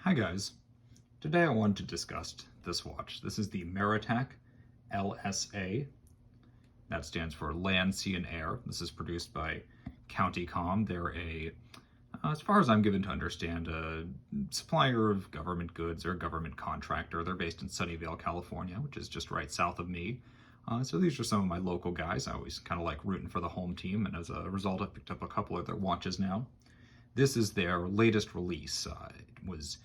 Hi guys, today I wanted to discuss this watch. This is the Maratac LSA. That stands for Land, Sea, and Air. This is produced by CountyComm. They're as far as I'm given to understand, a supplier of government goods or a government contractor. They're based in Sunnyvale, California, which is just right south of me. So these are some of my local guys. I always kind of like rooting for the home team, and as a result, I picked up a couple of their watches now. This is their latest release. It was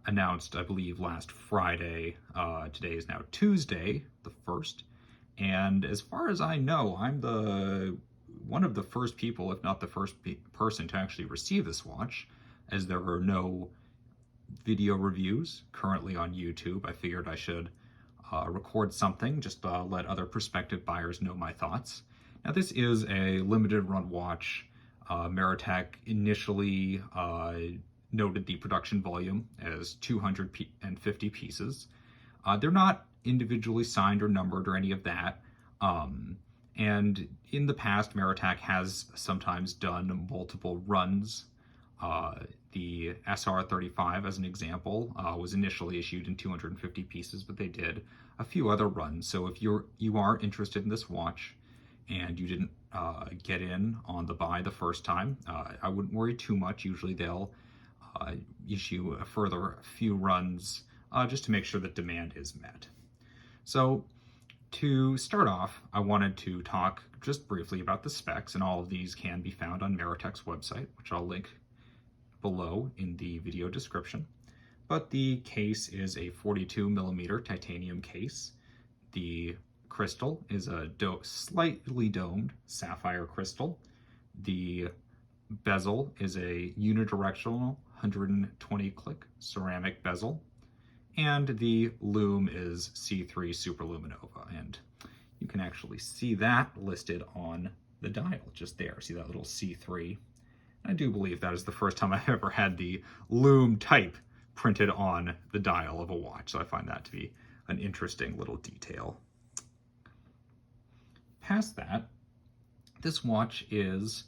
announced, I believe, last Friday. Today is now Tuesday, the 1st. And as far as I know, I'm one of the first people, if not the first person to actually receive this watch, as there are no video reviews currently on YouTube. I figured I should record something, just let other prospective buyers know my thoughts. Now, this is a limited run watch. Maratac initially noted the production volume as 250 pieces. They're not individually signed or numbered or any of that. And in the past, Maratac has sometimes done multiple runs. The SR35, as an example, was initially issued in 250 pieces, but they did a few other runs. So if you are interested in this watch and you didn't get in on the buy the first time, I wouldn't worry too much. Usually they'll issue a further few runs just to make sure that demand is met. So to start off, I wanted to talk just briefly about the specs, and all of these can be found on Maratac's website, which I'll link below in the video description. But the case is a 42mm titanium case. The crystal is a slightly domed sapphire crystal. The bezel is a unidirectional 120 click ceramic bezel. And the lume is C3 Superluminova, and you can actually see that listed on the dial just there. See that little C3? I do believe that is the first time I've ever had the lume type printed on the dial of a watch, so I find that to be an interesting little detail. Past that, this watch is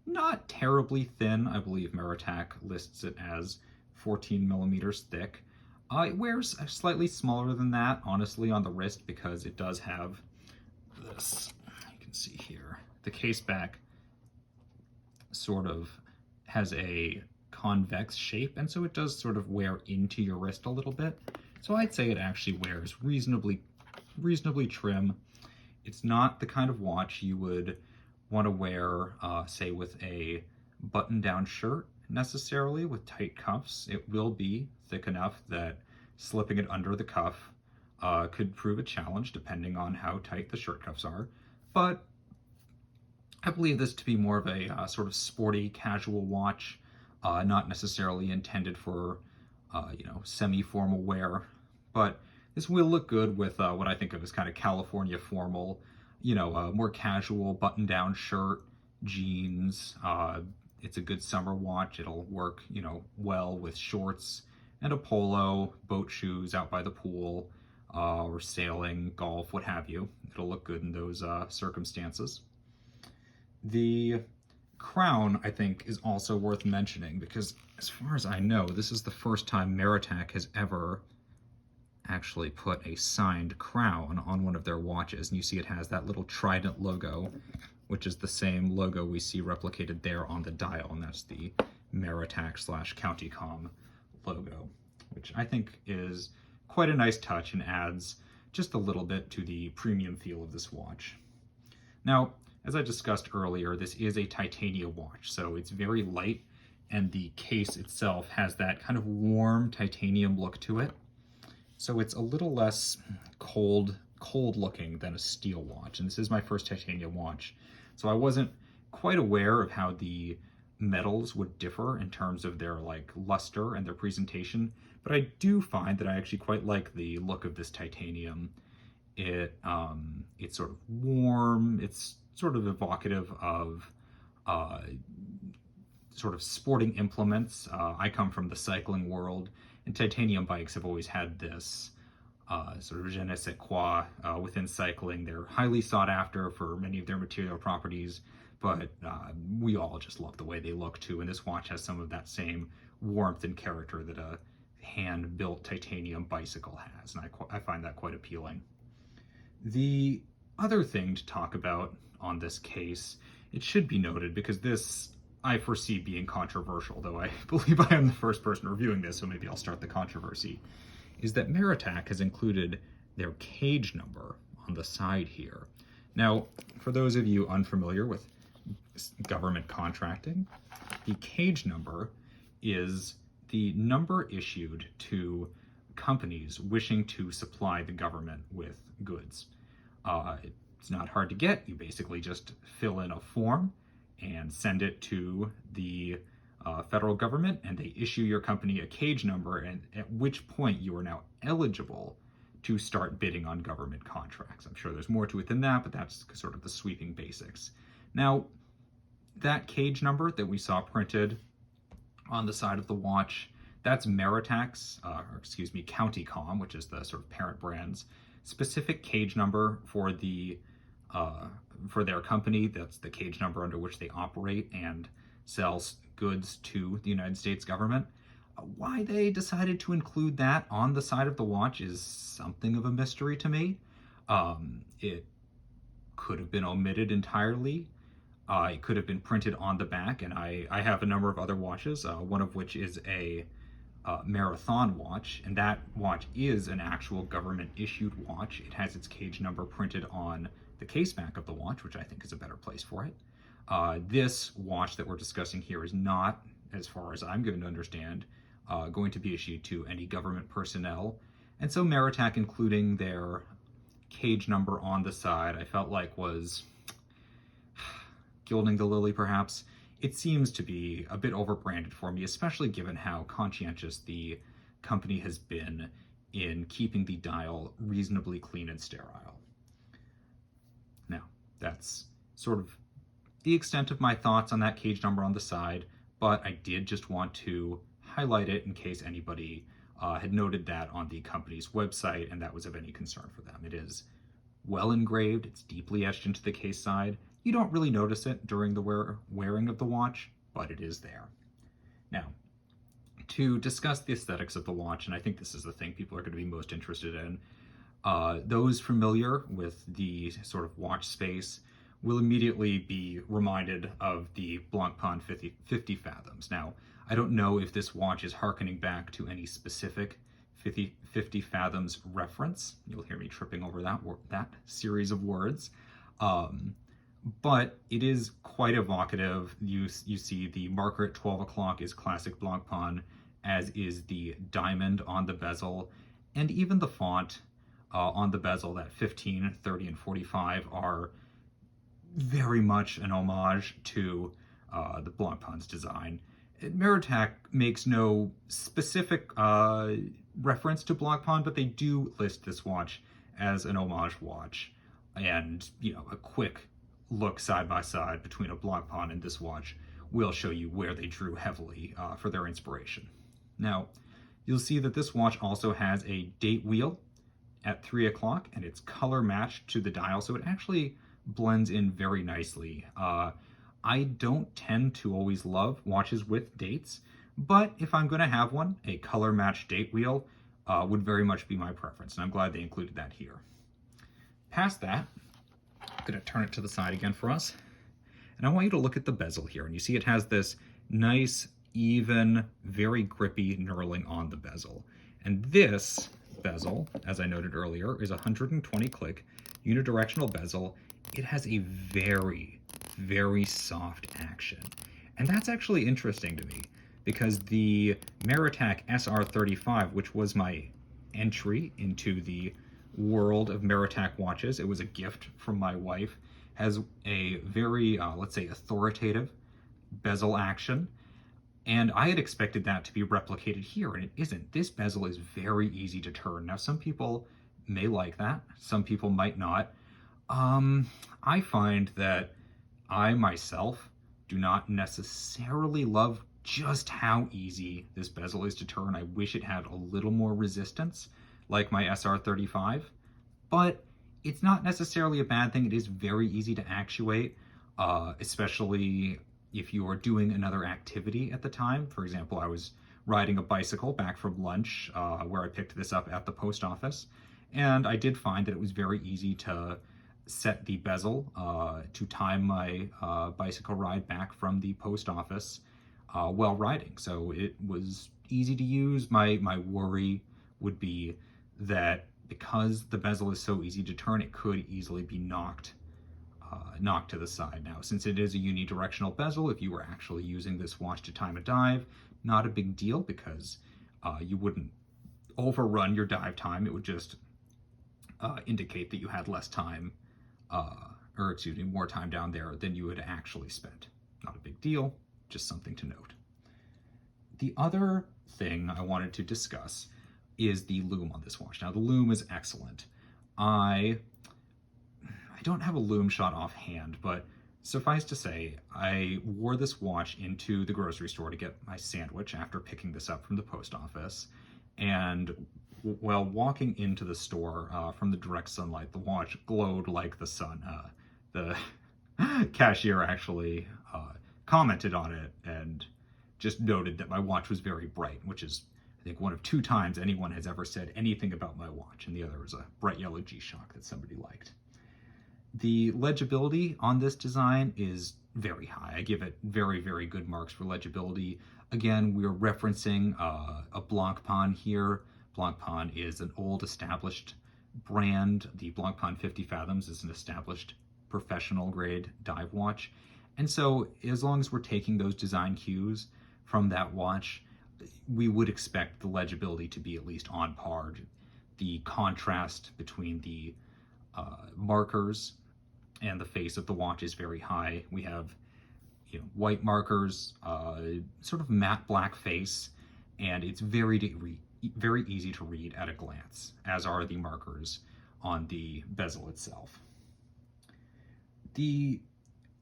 not terribly thin. I believe Maratac lists it as 14 millimeters thick. It wears slightly smaller than that, honestly, on the wrist, because it does have this, you can see here, the case back sort of has a convex shape, and so it does sort of wear into your wrist a little bit. So I'd say it actually wears reasonably trim. It's not the kind of watch you would want to wear, say, with a button-down shirt necessarily with tight cuffs. It will be thick enough that slipping it under the cuff could prove a challenge depending on how tight the shirt cuffs are. But I believe this to be more of a sort of sporty, casual watch, not necessarily intended for semi-formal wear. But this will look good with what I think of as kind of California formal, more casual button-down shirt, jeans. It's a good summer watch. It'll work, well with shorts and a polo, boat shoes out by the pool, or sailing, golf, what have you. It'll look good in those circumstances. The crown, I think, is also worth mentioning because, as far as I know, this is the first time Maratac has ever actually put a signed crown on one of their watches. And you see it has that little trident logo, which is the same logo we see replicated there on the dial, and that's the Maratac/CountyComm logo, which I think is quite a nice touch and adds just a little bit to the premium feel of this watch. Now, as I discussed earlier, this is a titanium watch, so it's very light, and the case itself has that kind of warm titanium look to it. So it's a little less cold looking than a steel watch, and this is my first titanium watch. So I wasn't quite aware of how the metals would differ in terms of their luster and their presentation, but I do find that I actually quite like the look of this titanium. It's sort of warm, it's sort of evocative of sort of sporting implements. I come from the cycling world, and titanium bikes have always had this sort of je ne sais quoi within cycling. They're highly sought after for many of their material properties, but we all just love the way they look too, and this watch has some of that same warmth and character that a hand-built titanium bicycle has, and I find that quite appealing. The other thing to talk about on this case, it should be noted, because this I foresee being controversial, though I believe I am the first person reviewing this, so maybe I'll start the controversy, is that Maratac has included their cage number on the side here. Now, for those of you unfamiliar with government contracting, the cage number is the number issued to companies wishing to supply the government with goods. It's not hard to get. You basically just fill in a form and send it to the federal government, and they issue your company a cage number, and at which point you are now eligible to start bidding on government contracts. I'm sure there's more to it than that, but that's sort of the sweeping basics. Now, that cage number that we saw printed on the side of the watch, that's Maratac's, CountyComm, which is the sort of parent brand's specific cage number for their company. That's the cage number under which they operate and sells goods to the United States government. Why they decided to include that on the side of the watch is something of a mystery to me. It could have been omitted entirely. It could have been printed on the back, and I have a number of other watches, one of which is a marathon watch, and that watch is an actual government-issued watch. It has its cage number printed on the case back of the watch, which I think is a better place for it. This watch that we're discussing here is not, as far as I'm given to understand, going to be issued to any government personnel. And so Maratac including their cage number on the side, I felt like was gilding the lily, perhaps. It seems to be a bit overbranded for me, especially given how conscientious the company has been in keeping the dial reasonably clean and sterile. Now, that's sort of the extent of my thoughts on that cage number on the side, but I did just want to highlight it in case anybody had noted that on the company's website and that was of any concern for them. It is well engraved, it's deeply etched into the case side. You don't really notice it during the wearing of the watch, but it is there. Now, to discuss the aesthetics of the watch, and I think this is the thing people are going to be most interested in, those familiar with the sort of watch space will immediately be reminded of the Blancpain 50 Fathoms. Now, I don't know if this watch is hearkening back to any specific 50 Fathoms reference. You'll hear me tripping over that series of words. But it is quite evocative. You see the marker at 12 o'clock is classic Blancpain, as is the diamond on the bezel, and even the font on the bezel, that 15, 30, and 45 are very much an homage to the Blancpain's design. Maratac makes no specific reference to Blancpain, but they do list this watch as an homage watch, and a quick look side by side between a Blancpain and this watch will show you where they drew heavily for their inspiration. Now, you'll see that this watch also has a date wheel at 3 o'clock, and it's color matched to the dial, so it actually blends in very nicely. I don't tend to always love watches with dates, but if I'm going to have one, a color matched date wheel would very much be my preference, and I'm glad they included that here. Past that, I'm going to turn it to the side again for us, and I want you to look at the bezel here, and you see it has this nice, even, very grippy knurling on the bezel. And this bezel, as I noted earlier, is a 120 click unidirectional bezel. It has a very, very soft action. And that's actually interesting to me, because the Maratac SR35, which was my entry into the world of Maratac watches, it was a gift from my wife, has a very, let's say, authoritative bezel action. And I had expected that to be replicated here, and it isn't. This bezel is very easy to turn. Now, some people may like that. Some people might not. I find that I myself do not necessarily love just how easy this bezel is to turn. I wish it had a little more resistance, like my SR35, but it's not necessarily a bad thing. It is very easy to actuate. especially if you are doing another activity at the time. For example, I was riding a bicycle back from lunch where I picked this up at the post office, and I did find that it was very easy to set the bezel to time my bicycle ride back from the post office while riding. So it was easy to use. My worry would be that because the bezel is so easy to turn, it could easily be knocked to the side. Now, since it is a unidirectional bezel, if you were actually using this watch to time a dive, not a big deal, because you wouldn't overrun your dive time. It would just indicate that you had less time, or excuse me, more time down there than you had actually spent. Not a big deal, just something to note. The other thing I wanted to discuss is the lume on this watch. Now, the lume is excellent. I don't have a lume shot offhand, but suffice to say, I wore this watch into the grocery store to get my sandwich after picking this up from the post office. And while walking into the store from the direct sunlight, the watch glowed like the sun. The cashier actually commented on it and just noted that my watch was very bright, which is, I think, one of 2 times anyone has ever said anything about my watch, and the other was a bright yellow G-Shock that somebody liked. The legibility on this design is very high. I give it very, very good marks for legibility. Again, we're referencing a Blancpain here. Blancpain is an old established brand. The Blancpain 50 Fathoms is an established professional grade dive watch. And so as long as we're taking those design cues from that watch, we would expect the legibility to be at least on par. The contrast between the markers and the face of the watch is very high. We have, white markers, sort of matte black face, and it's very easy to read at a glance, as are the markers on the bezel itself. The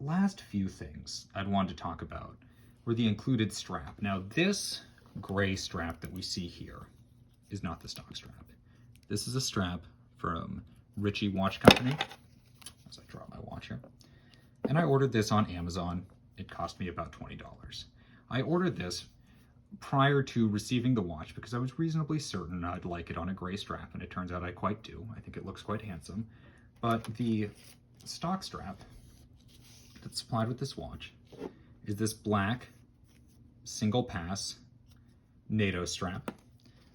last few things I'd want to talk about were the included strap. Now, this gray strap that we see here is not the stock strap. This is a strap from Ritchie Watch Company, as I draw my watch here. And I ordered this on Amazon. It cost me about $20. I ordered this prior to receiving the watch because I was reasonably certain I'd like it on a gray strap, and it turns out I quite do. I think it looks quite handsome. But the stock strap that's supplied with this watch is this black single pass NATO strap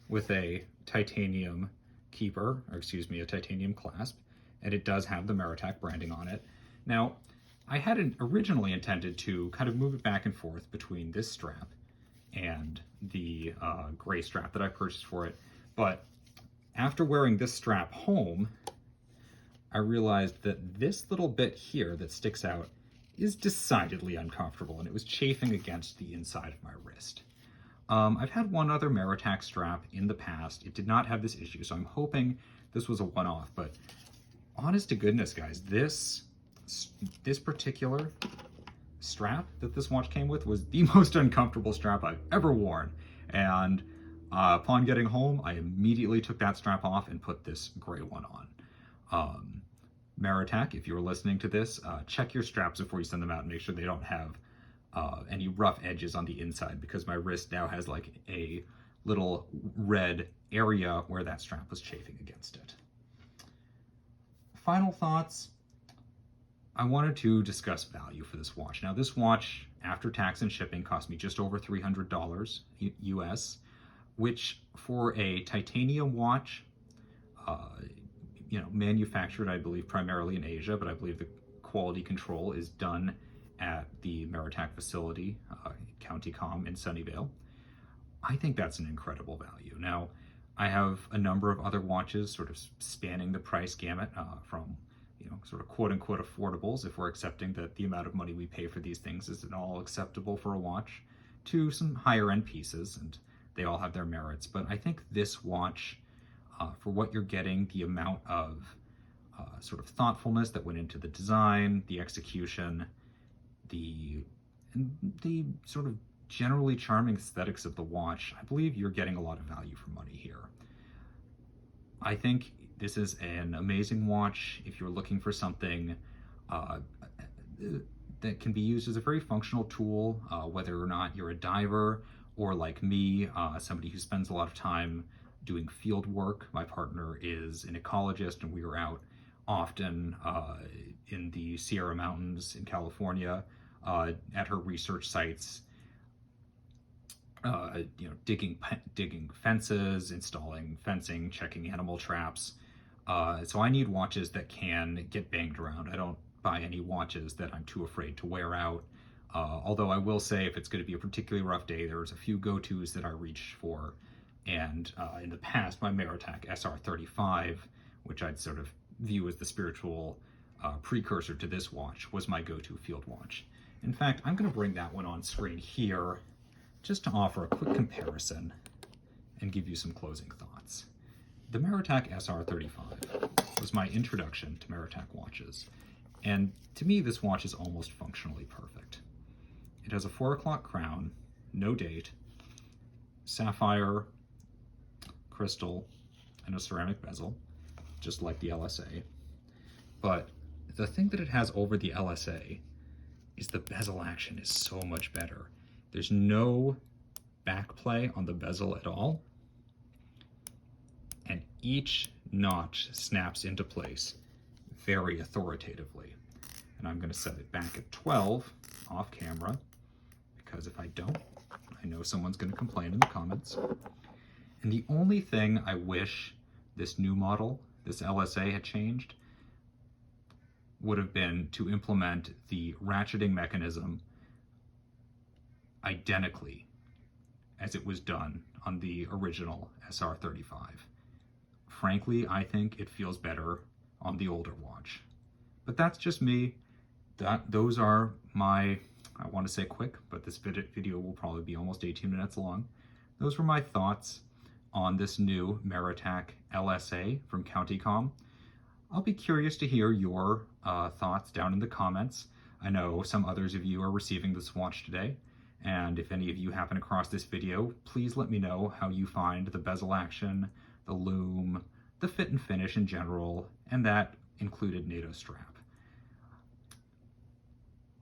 with a titanium keeper, or excuse me, a titanium clasp, and it does have the Maratac branding on it. Now, I hadn't originally intended to kind of move it back and forth between this strap and the gray strap that I purchased for it, but after wearing this strap home, I realized that this little bit here that sticks out is decidedly uncomfortable, and it was chafing against the inside of my wrist. I've had one other Maratac strap in the past. It did not have this issue, so I'm hoping this was a one-off, but honest to goodness, guys, this particular strap that this watch came with was the most uncomfortable strap I've ever worn. And upon getting home, I immediately took that strap off and put this gray one on. Maratac, if you're listening to this, check your straps before you send them out and make sure they don't have any rough edges on the inside, because my wrist now has like a little red area where that strap was chafing against it. Final thoughts. I wanted to discuss value for this watch. Now, this watch, after tax and shipping, cost me just over $300 US, which for a titanium watch, manufactured, I believe, primarily in Asia, but I believe the quality control is done at the Maratac facility, CountyComm in Sunnyvale. I think that's an incredible value. Now, I have a number of other watches sort of spanning the price gamut from, sort of quote-unquote affordables, if we're accepting that the amount of money we pay for these things is at all acceptable for a watch, to some higher-end pieces, and they all have their merits. But I think this watch, for what you're getting, the amount of sort of thoughtfulness that went into the design, the execution, the sort of generally charming aesthetics of the watch, I believe you're getting a lot of value for money here. I think this is an amazing watch if you're looking for something that can be used as a very functional tool, whether or not you're a diver or, like me, somebody who spends a lot of time doing field work. My partner is an ecologist, and we are out often in the Sierra Mountains in California at her research sites, digging fences, installing fencing, checking animal traps. So I need watches that can get banged around. I don't buy any watches that I'm too afraid to wear out. Although I will say, if it's going to be a particularly rough day, there's a few go-tos that I reach for. And in the past, my Maratac SR35, which I'd sort of view as the spiritual precursor to this watch, was my go-to field watch. In fact, I'm going to bring that one on screen here just to offer a quick comparison and give you some closing thoughts. The Maratac SR35 was my introduction to Maratac watches, and to me this watch is almost functionally perfect. It has a 4 o'clock crown, no date, sapphire, crystal, and a ceramic bezel, just like the LSA. But the thing that it has over the LSA is the bezel action is so much better. There's no back play on the bezel at all, and each notch snaps into place very authoritatively. And I'm going to set it back at 12 off camera, because if I don't, I know someone's going to complain in the comments. And the only thing I wish this new model, this LSA, had changed would have been to implement the ratcheting mechanism identically as it was done on the original SR35. Frankly, I think it feels better on the older watch. But that's just me. Those are my, I want to say quick, but this video will probably be almost 18 minutes long. Those were my thoughts on this new Maratac LSA from CountyComm. I'll be curious to hear your thoughts down in the comments. I know some others of you are receiving this watch today, and if any of you happen across this video, please let me know how you find the bezel action, the loom, the fit and finish in general, and that included NATO strap.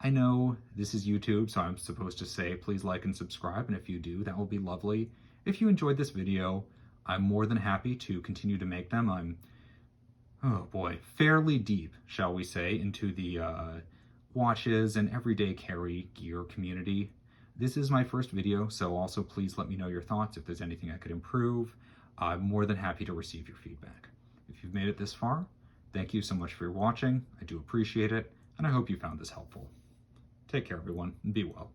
I know this is YouTube, so I'm supposed to say please like and subscribe, and if you do, that will be lovely. If you enjoyed this video, I'm more than happy to continue to make them. I'm, oh boy, fairly deep, shall we say, into the watches and everyday carry gear community. This is my first video, so also please let me know your thoughts if there's anything I could improve. I'm more than happy to receive your feedback. If you've made it this far, thank you so much for your watching. I do appreciate it, and I hope you found this helpful. Take care, everyone, and be well.